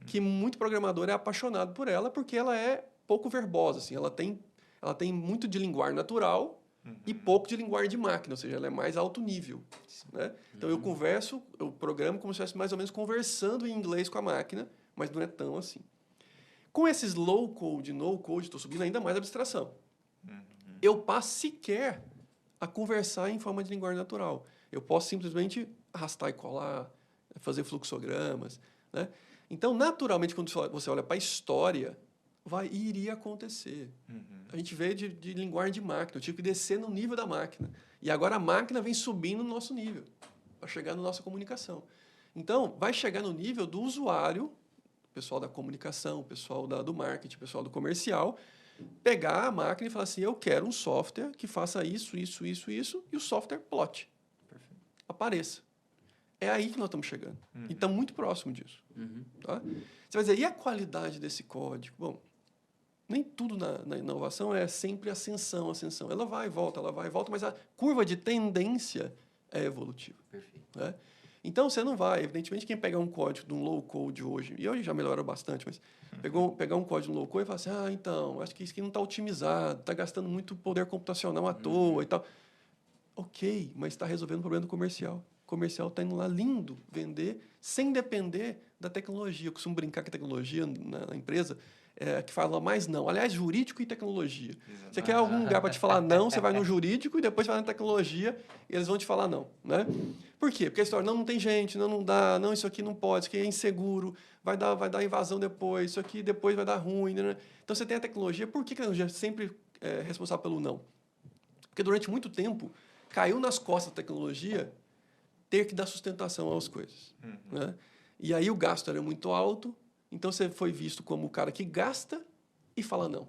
Speaker 3: que muito programador é apaixonado por ela, porque ela é pouco verbosa. Assim, ela tem muito de linguagem natural e pouco de linguagem de máquina, ou seja, ela é mais alto nível. Né? Então, eu programo como se estivesse mais ou menos conversando em inglês com a máquina, mas não é tão assim. Com esses low code, no code, estou subindo ainda mais a abstração. Eu passo sequer a conversar em forma de linguagem natural. Eu posso simplesmente arrastar e colar, fazer fluxogramas. Né? Então, naturalmente, quando você olha para a história, iria acontecer. A gente veio de linguagem de máquina, eu tive que descer no nível da máquina. E agora a máquina vem subindo no nosso nível, para chegar na nossa comunicação. Então, vai chegar no nível do usuário, pessoal da comunicação, pessoal do marketing, pessoal do comercial, pegar a máquina e falar assim, eu quero um software que faça isso, isso, isso, isso, e o software plot.
Speaker 2: Perfeito.
Speaker 3: Apareça. É aí que nós estamos chegando. E estamos muito próximo disso. Tá? Você vai dizer, e a qualidade desse código? Bom, nem tudo na inovação é sempre ascensão. Ela vai e volta, mas a curva de tendência é evolutiva.
Speaker 1: Perfeito.
Speaker 3: Né? Então, você não vai... Evidentemente, quem pegar um código de um low-code hoje, e hoje já melhorou bastante, mas pegar um código de um low-code e falar assim, então, acho que isso aqui não está otimizado, está gastando muito poder computacional à toa e tal. Ok, mas está resolvendo o problema do comercial. O comercial está indo lá lindo vender sem depender da tecnologia. Eu costumo brincar que a tecnologia na empresa que fala mais não. Aliás, jurídico e tecnologia. Exatamente. Você quer algum lugar para te falar não, você vai no jurídico e depois vai na tecnologia e eles vão te falar não. Né? Por quê? Porque a história, não tem gente, não dá, não, isso aqui não pode, isso aqui é inseguro, vai dar invasão depois, isso aqui depois vai dar ruim. Né? Então, você tem a tecnologia. Por que a tecnologia é sempre responsável pelo não? Porque durante muito tempo caiu nas costas da tecnologia ter que dar sustentação às coisas. Né? E aí o gasto era muito alto, então você foi visto como o cara que gasta e fala não.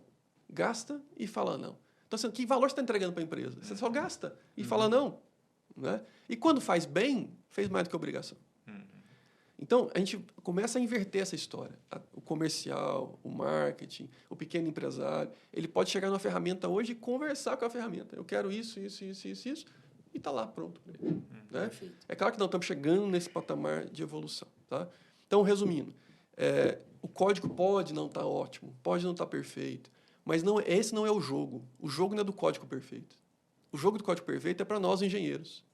Speaker 3: Gasta e fala não. Então, assim, que valor você está entregando para a empresa? Você só gasta e fala não. Né? E quando faz bem, fez mais do que obrigação. Então, a gente começa a inverter essa história. O comercial, o marketing, o pequeno empresário, ele pode chegar numa ferramenta hoje e conversar com a ferramenta. Eu quero isso, isso, isso, isso, isso, e está lá pronto. Né? É claro que nós estamos chegando nesse patamar de evolução. Tá? Então, resumindo, o código pode não estar ótimo, pode não estar perfeito, mas esse não é o jogo. O jogo não é do código perfeito. O jogo do código perfeito é para nós, engenheiros.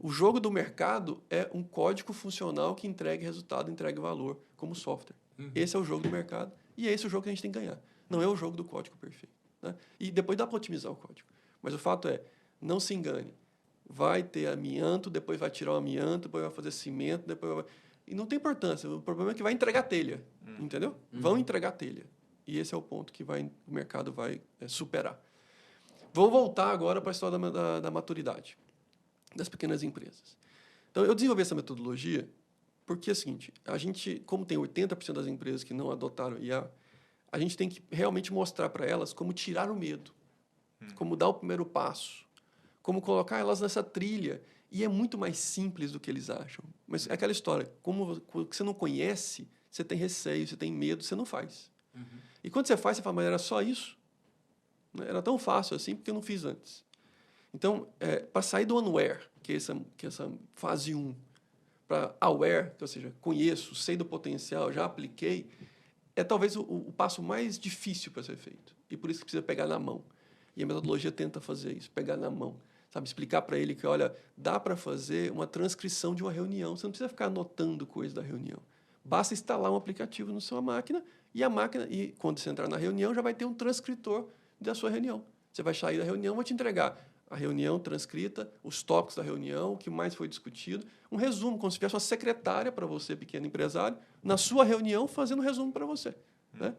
Speaker 3: O jogo do mercado é um código funcional que entregue resultado, entregue valor, como software. Esse é o jogo do mercado e esse é o jogo que a gente tem que ganhar. Não é o jogo do código perfeito. Né? E depois dá para otimizar o código. Mas o fato é, não se engane. Vai ter amianto, depois vai tirar o amianto, depois vai fazer cimento, depois vai... E não tem importância. O problema é que vai entregar telha. Entendeu? Vão entregar telha. E esse é o ponto que o mercado vai superar. Vou voltar agora para a história da maturidade das pequenas empresas. Então, eu desenvolvi essa metodologia porque é o seguinte, a gente, como tem 80% das empresas que não adotaram IA, a gente tem que realmente mostrar para elas como tirar o medo, como dar o primeiro passo, como colocar elas nessa trilha. E é muito mais simples do que eles acham. Mas é aquela história, como você não conhece, você tem receio, você tem medo, você não faz. E quando você faz, você fala, mas era só isso? Era tão fácil assim, porque eu não fiz antes. Então, para sair do unaware, que é essa fase 1, para aware, ou seja, conheço, sei do potencial, já apliquei, é talvez o passo mais difícil para ser feito. E por isso que precisa pegar na mão. E a metodologia tenta fazer isso, pegar na mão. Sabe, explicar para ele que, olha, dá para fazer uma transcrição de uma reunião. Você não precisa ficar anotando coisas da reunião. Basta instalar um aplicativo na sua máquina e quando você entrar na reunião, já vai ter um transcritor da sua reunião. Você vai sair da reunião, vai te entregar a reunião transcrita, os tópicos da reunião, o que mais foi discutido, um resumo, como se tivesse uma secretária para você, pequeno empresário, na sua reunião, fazendo um resumo para você. Né?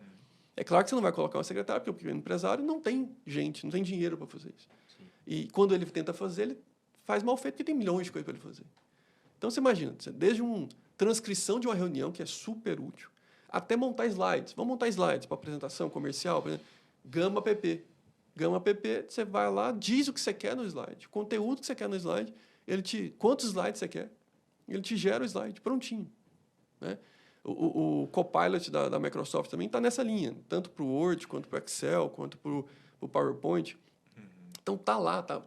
Speaker 3: É claro que você não vai colocar uma secretária, porque o pequeno empresário não tem gente, não tem dinheiro para fazer isso. Sim. E quando ele tenta fazer, ele faz mal feito, porque tem milhões de coisas para ele fazer. Então, você imagina, desde uma transcrição de uma reunião, que é super útil, até montar slides. Vamos montar slides para apresentação comercial, por exemplo, Gama app. Gama app, você vai lá, diz o que você quer no slide, o conteúdo que você quer no slide, quantos slides você quer, ele te gera o slide prontinho. Né? O Copilot da Microsoft também está nessa linha, tanto para o Word, quanto para o Excel, quanto para o PowerPoint. Então, está lá, tá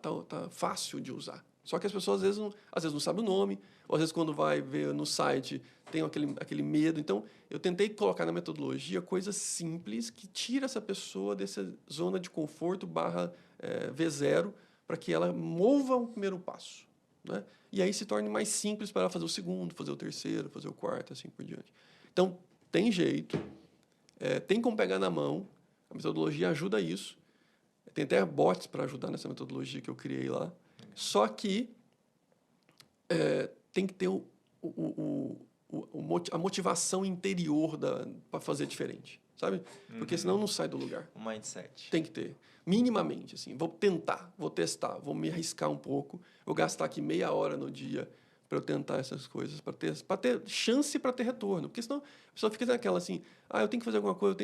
Speaker 3: fácil de usar. Só que as pessoas, às vezes não sabem o nome, ou às vezes, quando vai ver no site, tem aquele medo. Então, eu tentei colocar na metodologia coisas simples que tira essa pessoa dessa zona de conforto V0 para que ela mova o primeiro passo. Né? E aí se torne mais simples para ela fazer o segundo, fazer o terceiro, fazer o quarto, assim por diante. Então, tem jeito, tem como pegar na mão, a metodologia ajuda isso. Tem até bots para ajudar nessa metodologia que eu criei lá. Só que tem que ter a motivação interior para fazer diferente, sabe? Porque senão não sai do lugar.
Speaker 2: O mindset.
Speaker 3: Tem que ter. Minimamente, assim. Vou tentar, vou testar, vou me arriscar um pouco. Vou gastar aqui meia hora no dia para eu tentar essas coisas, para ter chance para ter retorno. Porque senão a pessoa fica naquela assim, eu tenho que fazer alguma coisa,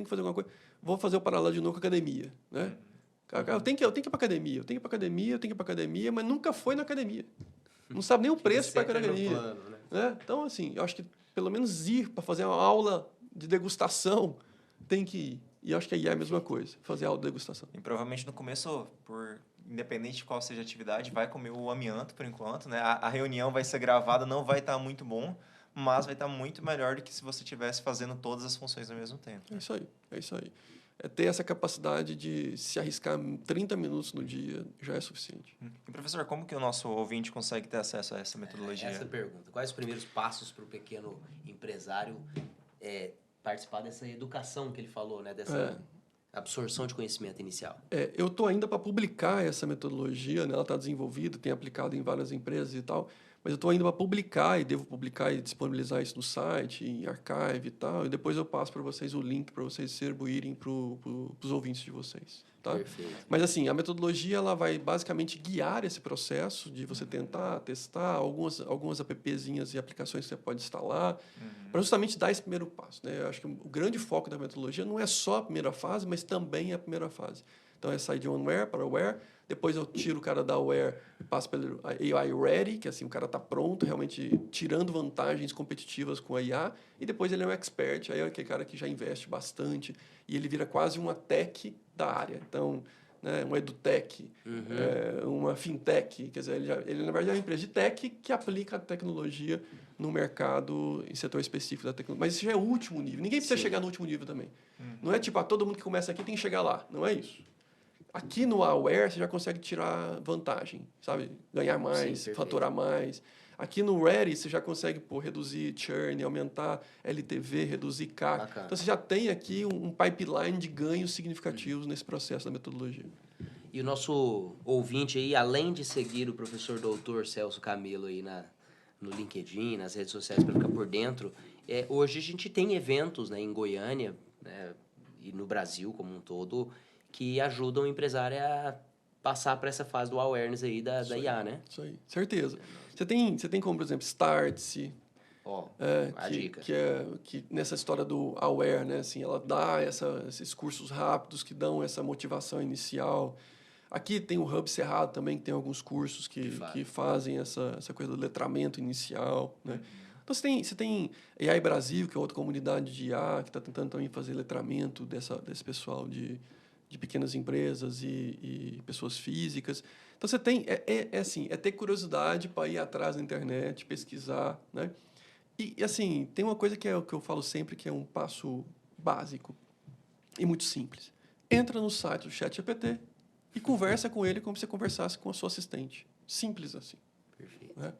Speaker 3: vou fazer o paralelo de novo com a academia, né? Eu tenho que ir para academia, mas nunca foi na academia. Não sabe nem o preço para a academia.
Speaker 1: Plano, né?
Speaker 3: Então, assim, eu acho que pelo menos ir para fazer uma aula de degustação, tem que ir. E eu acho que aí é a mesma coisa, fazer aula de degustação.
Speaker 2: E provavelmente no começo, independente de qual seja a atividade, vai comer o amianto por enquanto, né? A reunião vai ser gravada, não vai estar muito bom, mas vai estar muito melhor do que se você estivesse fazendo todas as funções ao mesmo tempo. Né?
Speaker 3: É isso aí. É ter essa capacidade de se arriscar 30 minutos no dia já é suficiente.
Speaker 2: E, professor, como que o nosso ouvinte consegue ter acesso a essa metodologia?
Speaker 1: Essa pergunta. Quais os primeiros passos para o pequeno empresário participar dessa educação que ele falou, né? Dessa absorção de conhecimento inicial?
Speaker 3: Eu estou ainda para publicar essa metodologia, né? Ela está desenvolvida, tem aplicado em várias empresas e tal, mas eu estou ainda para publicar e devo publicar e disponibilizar isso no site, em archive e tal, e depois eu passo para vocês o link para vocês distribuírem para os ouvintes de vocês. Tá?
Speaker 1: Perfeito.
Speaker 3: Mas assim, a metodologia ela vai basicamente guiar esse processo de você tentar, testar algumas appzinhas e aplicações que você pode instalar, para justamente dar esse primeiro passo. Né? Eu acho que o grande foco da metodologia não é só a primeira fase, mas também a primeira fase. Então, é sair de unaware para aware. Depois eu tiro o cara da aware e passo pelo AI ready, que assim, o cara está pronto, realmente tirando vantagens competitivas com a IA. E depois ele é um expert, aí é aquele cara que já investe bastante. E ele vira quase uma tech da área. Então, né, uma edutech, uma fintech. Quer dizer, ele na verdade é uma empresa de tech que aplica a tecnologia no mercado, em setor específico da tecnologia. Mas isso já é o último nível. Ninguém precisa chegar no último nível também. Não é tipo, todo mundo que começa aqui tem que chegar lá. Não é isso. Aqui no Aware, você já consegue tirar vantagem, sabe? Ganhar mais, faturar mais. Aqui no Ready, você já consegue reduzir churn, aumentar LTV, reduzir CAC.
Speaker 1: Bacana.
Speaker 3: Então, você já tem aqui um pipeline de ganhos significativos nesse processo da metodologia.
Speaker 1: E o nosso ouvinte aí, além de seguir o professor doutor Celso Camilo aí no LinkedIn, nas redes sociais, para ficar por dentro, hoje a gente tem eventos, né, em Goiânia, né, e no Brasil como um todo, que ajudam o empresário a passar para essa fase do awareness aí da IA, né?
Speaker 3: Isso aí, certeza. Você tem como, por exemplo, Startse,
Speaker 1: Ó, a
Speaker 3: que,
Speaker 1: dica.
Speaker 3: que nessa história do Aware, né? Assim, ela dá esses cursos rápidos que dão essa motivação inicial. Aqui tem o Hub Cerrado também, que tem alguns cursos que fazem essa coisa do letramento inicial, né? Então, você tem AI Brasil, que é outra comunidade de IA, que está tentando também fazer letramento desse pessoal de pequenas empresas e pessoas físicas. Então, você tem... assim, é ter curiosidade para ir atrás na internet, pesquisar, né? E, assim, tem uma coisa que é o que eu falo sempre, que é um passo básico e muito simples. Entra no site do ChatGPT e conversa com ele como se você conversasse com a sua assistente. Simples assim.
Speaker 1: Perfeito.
Speaker 3: Né?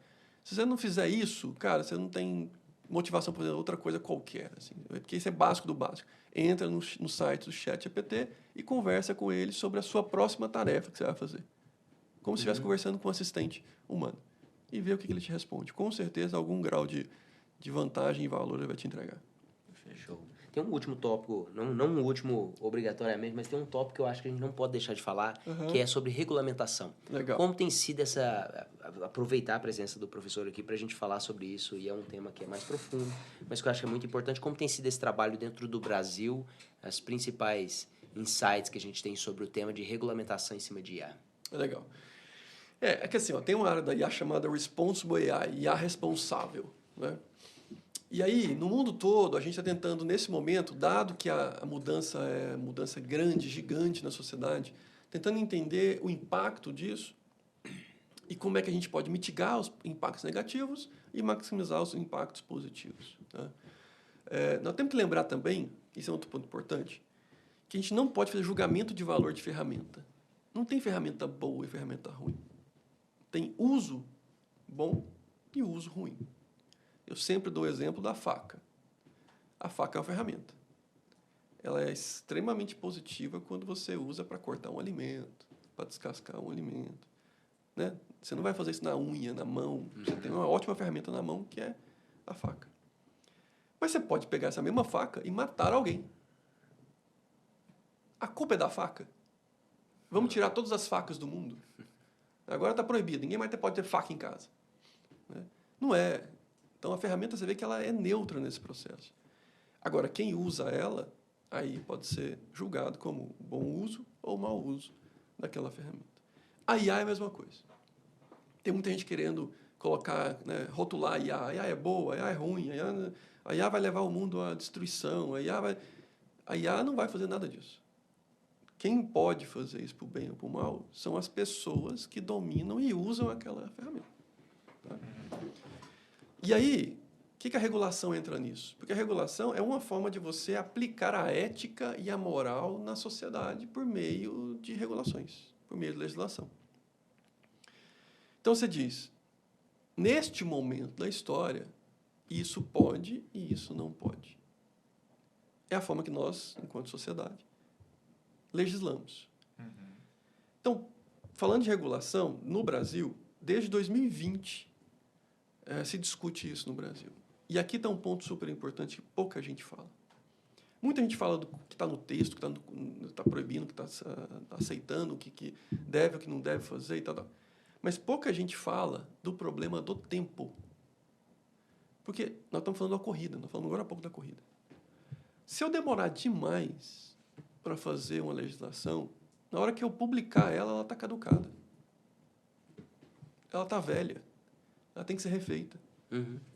Speaker 3: Se você não fizer isso, cara, você não tem motivação para fazer outra coisa qualquer. Assim, porque isso é básico do básico. Entra no site do ChatGPT e conversa com ele sobre a sua próxima tarefa que você vai fazer. Como se estivesse conversando com um assistente humano. E vê o que ele te responde. Com certeza, algum grau de vantagem e valor ele vai te entregar.
Speaker 1: Show. Tem um último tópico, não um último obrigatoriamente, mas tem um tópico que eu acho que a gente não pode deixar de falar, que é sobre regulamentação.
Speaker 3: Legal.
Speaker 1: Como tem sido aproveitar a presença do professor aqui para a gente falar sobre isso, e é um tema que é mais profundo, mas que eu acho que é muito importante, como tem sido esse trabalho dentro do Brasil, as principais insights que a gente tem sobre o tema de regulamentação em cima de IA.
Speaker 3: Legal. É que assim, ó, tem uma área da IA chamada Responsible AI, IA responsável, né? E aí, no mundo todo, a gente está tentando, nesse momento, dado que a mudança é mudança grande, gigante na sociedade, tentando entender o impacto disso e como é que a gente pode mitigar os impactos negativos e maximizar os impactos positivos. Tá? Nós temos que lembrar também, isso é outro ponto importante, que a gente não pode fazer julgamento de valor de ferramenta. Não tem ferramenta boa e ferramenta ruim. Tem uso bom e uso ruim. Eu sempre dou o exemplo da faca. A faca é uma ferramenta. Ela é extremamente positiva quando você usa para cortar um alimento, para descascar um alimento. Né? Você não vai fazer isso na unha, na mão. Você tem uma ótima ferramenta na mão, que é a faca. Mas você pode pegar essa mesma faca e matar alguém. A culpa é da faca. Vamos tirar todas as facas do mundo. Agora está proibido. Ninguém mais pode ter faca em casa. Né? Não é. Então, a ferramenta, você vê que ela é neutra nesse processo. Agora, quem usa ela, aí pode ser julgado como bom uso ou mau uso daquela ferramenta. A IA é a mesma coisa. Tem muita gente querendo colocar, né, rotular a IA. A IA é boa, a IA é ruim, a IA vai levar o mundo à destruição, a IA não vai fazer nada disso. Quem pode fazer isso para o bem ou para o mal são as pessoas que dominam e usam aquela ferramenta. Tá? E aí, o que a regulação entra nisso? Porque a regulação é uma forma de você aplicar a ética e a moral na sociedade por meio de regulações, por meio de legislação. Então, você diz, neste momento da história, isso pode e isso não pode. É a forma que nós, enquanto sociedade, legislamos. Então, falando de regulação, no Brasil, desde 2020, se discute isso no Brasil. E aqui está um ponto super importante que pouca gente fala. Muita gente fala do que está no texto, que está proibindo, que está aceitando, o que deve, o que não deve fazer e tal. Mas pouca gente fala do problema do tempo. Porque nós estamos falando da corrida, nós falamos agora há pouco da corrida. Se eu demorar demais para fazer uma legislação, na hora que eu publicar ela está caducada. Ela está velha. Ela tem que ser refeita.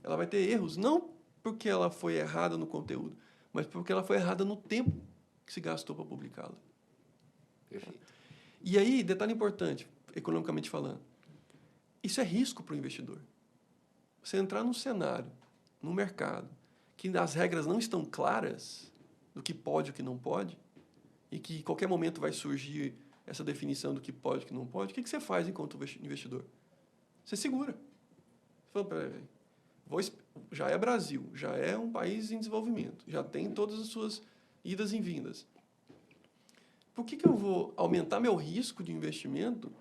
Speaker 3: Ela vai ter erros, não porque ela foi errada no conteúdo, mas porque ela foi errada no tempo que se gastou para publicá-la.
Speaker 1: Perfeito.
Speaker 3: E aí, detalhe importante, economicamente falando, isso é risco para o investidor. Você entrar num cenário, num mercado, que as regras não estão claras do que pode e o que não pode, e que em qualquer momento vai surgir essa definição do que pode e o que não pode, o que você faz enquanto investidor? Você segura. Você fala, peraí, já é Brasil, já é um país em desenvolvimento, já tem todas as suas idas e vindas. Por que eu vou aumentar meu risco de investimento,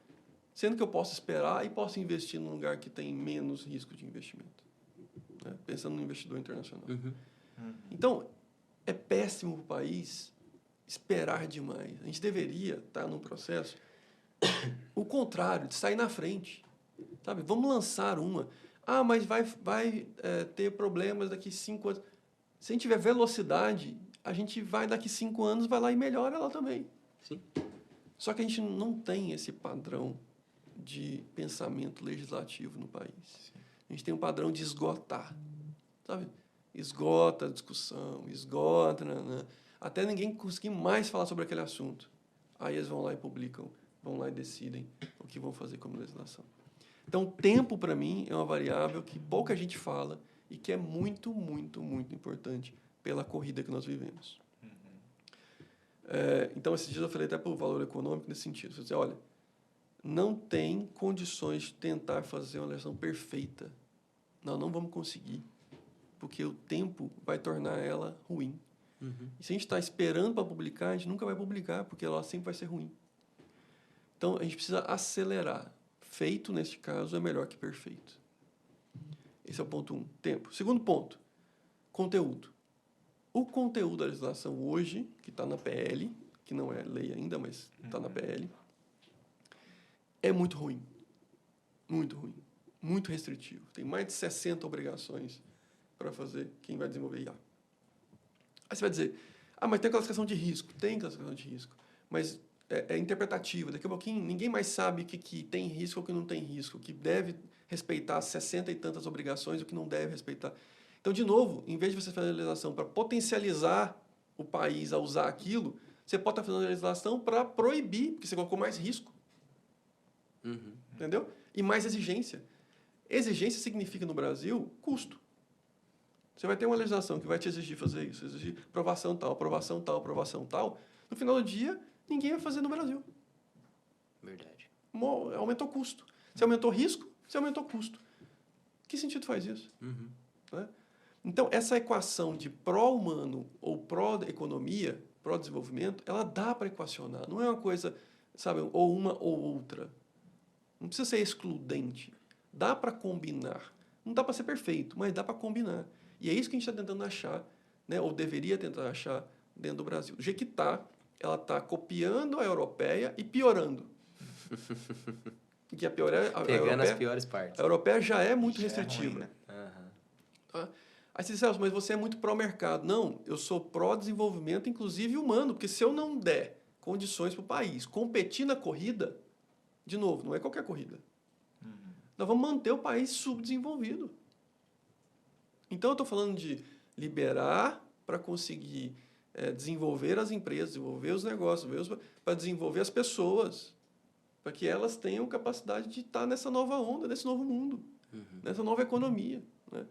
Speaker 3: sendo que eu posso esperar e posso investir num lugar que tem menos risco de investimento? Né? Pensando no investidor internacional. Então, é péssimo para o país esperar demais. A gente deveria estar num processo o contrário, de sair na frente. Sabe? Vamos lançar uma. Ah, mas vai ter problemas daqui 5 anos. Se a gente tiver velocidade, a gente vai daqui 5 anos, vai lá e melhora ela também.
Speaker 1: Sim.
Speaker 3: Só que a gente não tem esse padrão de pensamento legislativo no país.
Speaker 2: Sim.
Speaker 3: A gente tem um padrão de esgotar, sabe? Esgota a discussão, esgota, até ninguém conseguir mais falar sobre aquele assunto. Aí eles vão lá e publicam, vão lá e decidem o que vão fazer como legislação. Então, tempo, para mim, é uma variável que pouca gente fala e que é muito, muito, muito importante pela corrida que nós vivemos. Então, esses dias eu falei até pelo valor econômico nesse sentido. Eu falei, olha, não tem condições de tentar fazer uma legislação perfeita. Nós não vamos conseguir, porque o tempo vai tornar ela ruim. E se a gente está esperando para publicar, a gente nunca vai publicar, porque ela sempre vai ser ruim. Então, a gente precisa acelerar. Feito, neste caso, é melhor que perfeito. Esse é o ponto 1, tempo. Segundo ponto, conteúdo. O conteúdo da legislação hoje, que está na PL, que não é lei ainda, mas está na PL, é muito ruim. Muito ruim. Muito restritivo. Tem mais de 60 obrigações para fazer quem vai desenvolver IA. Aí você vai dizer, mas tem classificação de risco. Tem classificação de risco, mas é interpretativo. Daqui a pouquinho, ninguém mais sabe o que tem risco ou o que não tem risco, o que deve respeitar 60 e tantas obrigações e o que não deve respeitar. Então, de novo, em vez de você fazer a legislação para potencializar o país a usar aquilo, você pode estar fazendo a legislação para proibir, porque você colocou mais risco. Entendeu? E mais exigência. Exigência significa, no Brasil, custo. Você vai ter uma legislação que vai te exigir fazer isso, exigir aprovação tal, aprovação tal, aprovação tal. No final do dia, ninguém vai fazer no Brasil.
Speaker 1: Verdade.
Speaker 3: Aumentou custo. Você aumentou risco, você aumentou custo. Que sentido faz isso? Né? Então, essa equação de pró-humano ou pró-economia, pró-desenvolvimento, ela dá para equacionar. Não é uma coisa, sabe, ou uma ou outra. Não precisa ser excludente. Dá para combinar. Não dá para ser perfeito, mas dá para combinar. E é isso que a gente está tentando achar, né, ou deveria tentar achar dentro do Brasil. Do jeito que está, ela está copiando a europeia e piorando. Que a
Speaker 1: Pegando as piores partes.
Speaker 3: A europeia já é muito restritiva.
Speaker 2: Ruim, né?
Speaker 3: Tá? Aí você diz, Celso, mas você é muito pró-mercado. Não, eu sou pró-desenvolvimento, inclusive humano, porque se eu não der condições para o país competir na corrida, de novo, não é qualquer corrida, nós vamos manter o país subdesenvolvido. Então, eu estou falando de liberar para conseguir desenvolver as empresas, desenvolver os negócios, para desenvolver as pessoas, para que elas tenham capacidade de estar nessa nova onda, nesse novo mundo, nessa nova economia. Né?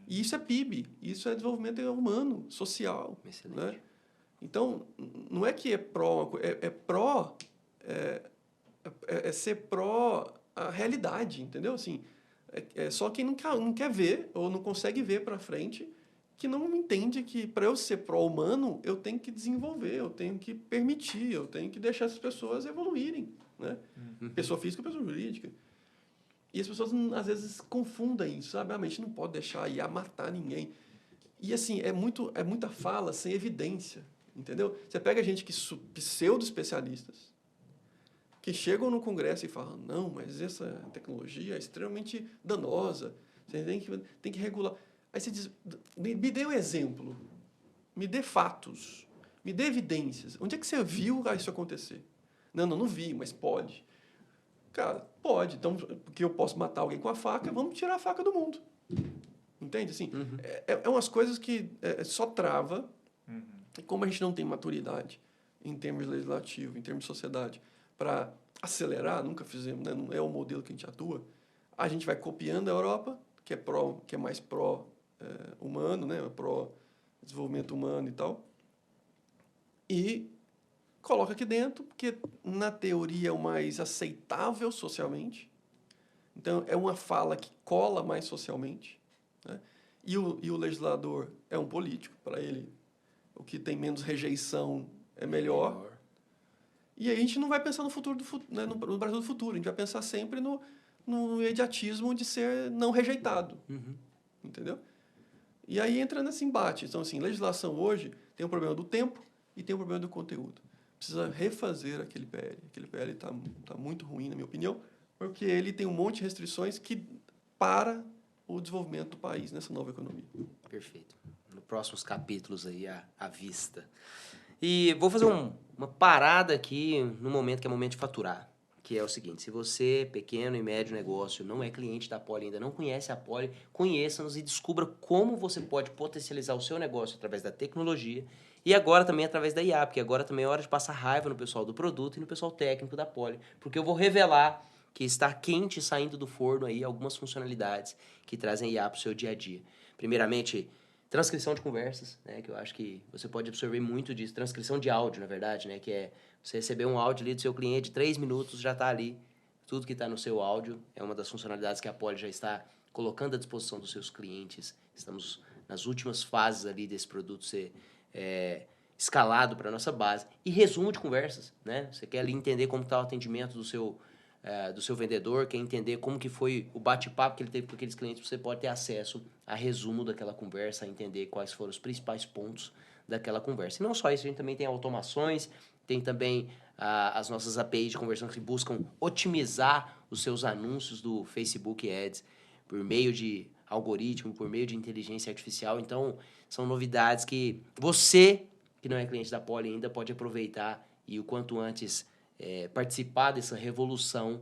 Speaker 3: E isso é PIB, isso é desenvolvimento humano, social.
Speaker 1: Excelente.
Speaker 3: Né? Então, não é que é pró, é ser pró a realidade, entendeu? Assim, só quem não quer ver ou não consegue ver para frente que não entende que para eu ser pró-humano eu tenho que desenvolver, eu tenho que permitir, eu tenho que deixar essas pessoas evoluírem, né? Pessoa física, pessoa jurídica. E as pessoas às vezes confundem isso, sabe? A gente não pode deixar a IA matar ninguém. E assim, é muita fala sem evidência, entendeu? Você pega gente pseudo-especialistas que chegam no Congresso e falam, não, mas essa tecnologia é extremamente danosa, você tem que regular. Aí você diz, me dê um exemplo, me dê fatos, me dê evidências. Onde é que você viu isso acontecer? Não vi, mas pode. Cara, pode. Então, porque eu posso matar alguém com a faca, vamos tirar a faca do mundo. Entende? Assim, é umas coisas que só trava. E como a gente não tem maturidade em termos legislativos, em termos de sociedade, para acelerar, nunca fizemos, né? Não é o modelo que a gente atua, a gente vai copiando a Europa, que é mais pró-humano, né? Pró-desenvolvimento humano e tal, e coloca aqui dentro, porque na teoria é o mais aceitável socialmente, então é uma fala que cola mais socialmente, né? E o legislador é um político, para ele o que tem menos rejeição é melhor. E aí a gente não vai pensar no futuro né, no Brasil do futuro, a gente vai pensar sempre no imediatismo de ser não rejeitado. Entendeu? E aí entra nesse embate. Então, assim, legislação hoje tem o problema do tempo e tem o problema do conteúdo. Precisa refazer aquele PL. Aquele PL está muito ruim, na minha opinião, porque ele tem um monte de restrições que para o desenvolvimento do país nessa nova economia.
Speaker 1: Perfeito. Nos próximos capítulos aí, à vista. E vou fazer uma parada aqui no momento que é momento de faturar. Que é o seguinte, se você, pequeno e médio negócio, não é cliente da Poly ainda, não conhece a Poly, conheça-nos e descubra como você pode potencializar o seu negócio através da tecnologia e agora também através da IA, porque agora também é hora de passar raiva no pessoal do produto e no pessoal técnico da Poly, porque eu vou revelar que está quente saindo do forno aí algumas funcionalidades que trazem IA para o seu dia a dia. Primeiramente, transcrição de conversas, né, que eu acho que você pode absorver muito disso, transcrição de áudio, na verdade, né, que é você receber um áudio ali do seu cliente de 3 minutos, já está ali. Tudo que está no seu áudio é uma das funcionalidades que a Poly já está colocando à disposição dos seus clientes. Estamos nas últimas fases ali desse produto ser escalado para a nossa base. E resumo de conversas, né? Você quer ali entender como está o atendimento do seu vendedor, quer entender como que foi o bate-papo que ele teve com aqueles clientes, você pode ter acesso a resumo daquela conversa, a entender quais foram os principais pontos daquela conversa. E não só isso, a gente também tem automações, tem também as nossas APIs de conversão que buscam otimizar os seus anúncios do Facebook Ads por meio de algoritmo, por meio de inteligência artificial. Então, são novidades que você, que não é cliente da Poly ainda, pode aproveitar e o quanto antes participar dessa revolução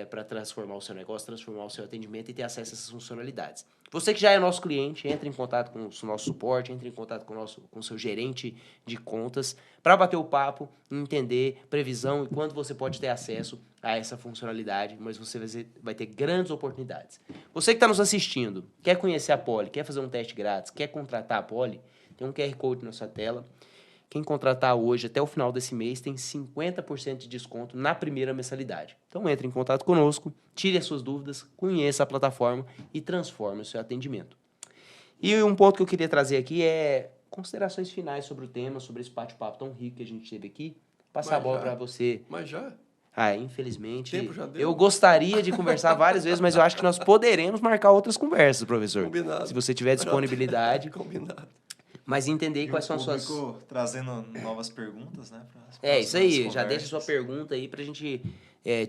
Speaker 1: para transformar o seu negócio, transformar o seu atendimento e ter acesso a essas funcionalidades. Você que já é nosso cliente, entre em contato com o nosso suporte, entre em contato com o seu gerente de contas para bater o papo, entender previsão e quando você pode ter acesso a essa funcionalidade, mas você vai ter grandes oportunidades. Você que está nos assistindo, quer conhecer a Poly, quer fazer um teste grátis, quer contratar a Poly, tem um QR Code na sua tela. Quem contratar hoje, até o final desse mês, tem 50% de desconto na primeira mensalidade. Então, entre em contato conosco, tire as suas dúvidas, conheça a plataforma e transforme o seu atendimento. E um ponto que eu queria trazer aqui é considerações finais sobre o tema, sobre esse bate-papo tão rico que a gente teve aqui. Passar a bola para você.
Speaker 3: Mas já?
Speaker 1: Infelizmente,
Speaker 3: O tempo já deu.
Speaker 1: eu gostaria de conversar várias vezes, mas eu acho que nós poderemos marcar outras conversas, professor.
Speaker 3: Combinado.
Speaker 1: Se você tiver disponibilidade.
Speaker 3: Combinado.
Speaker 1: Mas entender quais são as suas...
Speaker 2: trazendo novas perguntas, né?
Speaker 1: Isso aí. Já deixa sua pergunta aí pra gente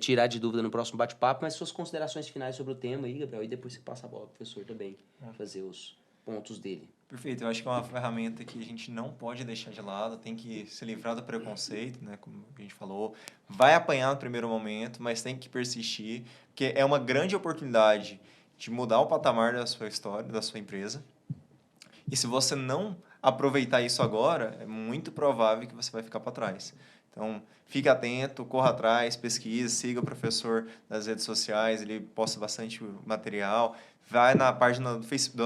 Speaker 1: tirar de dúvida no próximo bate-papo, mas suas considerações finais sobre o tema aí, Gabriel, e depois você passa a bola pro professor também, fazer os pontos dele.
Speaker 2: Perfeito. Eu acho que é uma ferramenta que a gente não pode deixar de lado, tem que se livrar do preconceito, né? Como a gente falou. Vai apanhar no primeiro momento, mas tem que persistir, porque é uma grande oportunidade de mudar o patamar da sua história, da sua empresa. E se você não aproveitar isso agora, é muito provável que você vai ficar para trás. Então, fique atento, corra atrás, pesquise, siga o professor nas redes sociais, ele posta bastante material. Vai na página do Facebook,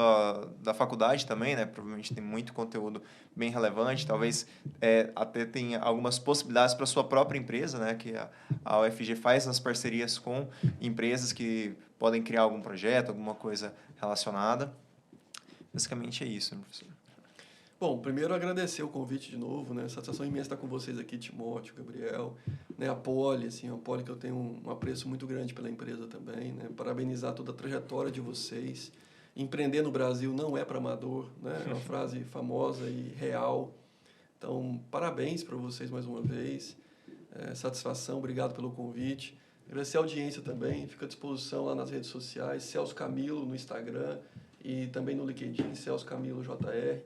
Speaker 2: da faculdade também, né? Provavelmente tem muito conteúdo bem relevante. Talvez até tenha algumas possibilidades para a sua própria empresa, né? Que a UFG faz as parcerias com empresas que podem criar algum projeto, alguma coisa relacionada. Basicamente é isso, né, professor?
Speaker 3: Bom, primeiro agradecer o convite de novo, né? Satisfação imensa estar com vocês aqui, Timóteo, Gabriel, né? A Poly, assim, a Poly que eu tenho um apreço muito grande pela empresa também, né? Parabenizar toda a trajetória de vocês. Empreender no Brasil não é para amador, né? É uma frase famosa e real. Então, parabéns para vocês mais uma vez. Satisfação, obrigado pelo convite. Agradecer a audiência também, fica à disposição lá nas redes sociais, Celso Camilo no Instagram e também no LinkedIn, Celso Camilo JR.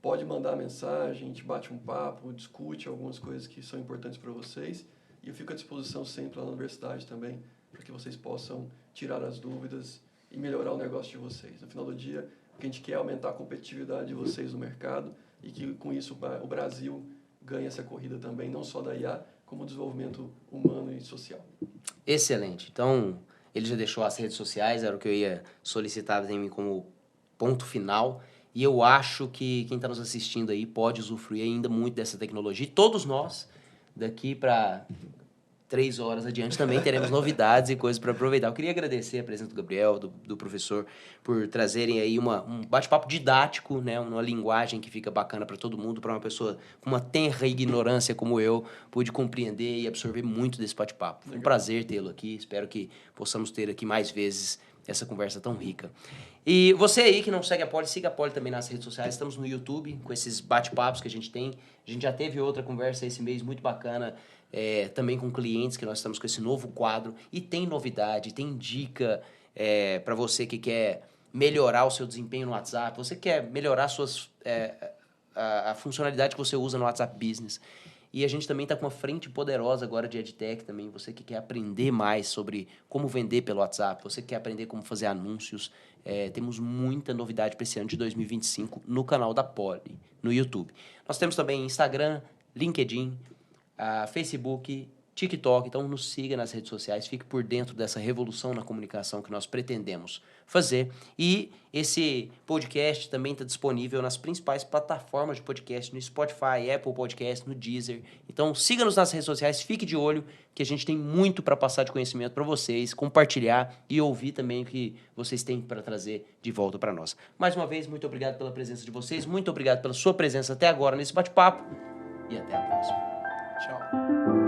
Speaker 3: Pode mandar mensagem, a gente bate um papo, discute algumas coisas que são importantes para vocês. E eu fico à disposição sempre lá na universidade também, para que vocês possam tirar as dúvidas e melhorar o negócio de vocês. No final do dia, o que a gente quer é aumentar a competitividade de vocês no mercado e que, com isso, o Brasil ganhe essa corrida também, não só da IA, como o desenvolvimento humano e social.
Speaker 1: Excelente. Então, ele já deixou as redes sociais, era o que eu ia solicitar em mim como ponto final. E eu acho que quem está nos assistindo aí pode usufruir ainda muito dessa tecnologia. E todos nós, daqui para 3 horas adiante, também teremos novidades e coisas para aproveitar. Eu queria agradecer a presença do Gabriel, do professor, por trazerem aí um bate-papo didático, né? Uma linguagem que fica bacana para todo mundo, para uma pessoa com uma tenra ignorância como eu, pude compreender e absorver muito desse bate-papo. Foi um prazer tê-lo aqui, espero que possamos ter aqui mais vezes essa conversa tão rica. E você aí que não segue a Poly, siga a Poly também nas redes sociais. Estamos no YouTube com esses bate-papos que a gente tem. A gente já teve outra conversa esse mês muito bacana, também com clientes, que nós estamos com esse novo quadro. E tem novidade, tem dica para você que quer melhorar o seu desempenho no WhatsApp, você quer melhorar a funcionalidade que você usa no WhatsApp Business. E a gente também está com uma frente poderosa agora de EdTech também. Você que quer aprender mais sobre como vender pelo WhatsApp, você que quer aprender como fazer anúncios, temos muita novidade para esse ano de 2025 no canal da Poly, no YouTube. Nós temos também Instagram, LinkedIn, Facebook, TikTok. Então nos siga nas redes sociais, fique por dentro dessa revolução na comunicação que nós pretendemos fazer. E esse podcast também está disponível nas principais plataformas de podcast, no Spotify, Apple Podcast, no Deezer. Então siga-nos nas redes sociais, fique de olho, que a gente tem muito para passar de conhecimento para vocês, compartilhar e ouvir também o que vocês têm para trazer de volta para nós. Mais uma vez, muito obrigado pela presença de vocês, muito obrigado pela sua presença até agora nesse bate-papo e até a próxima.
Speaker 3: Tchau.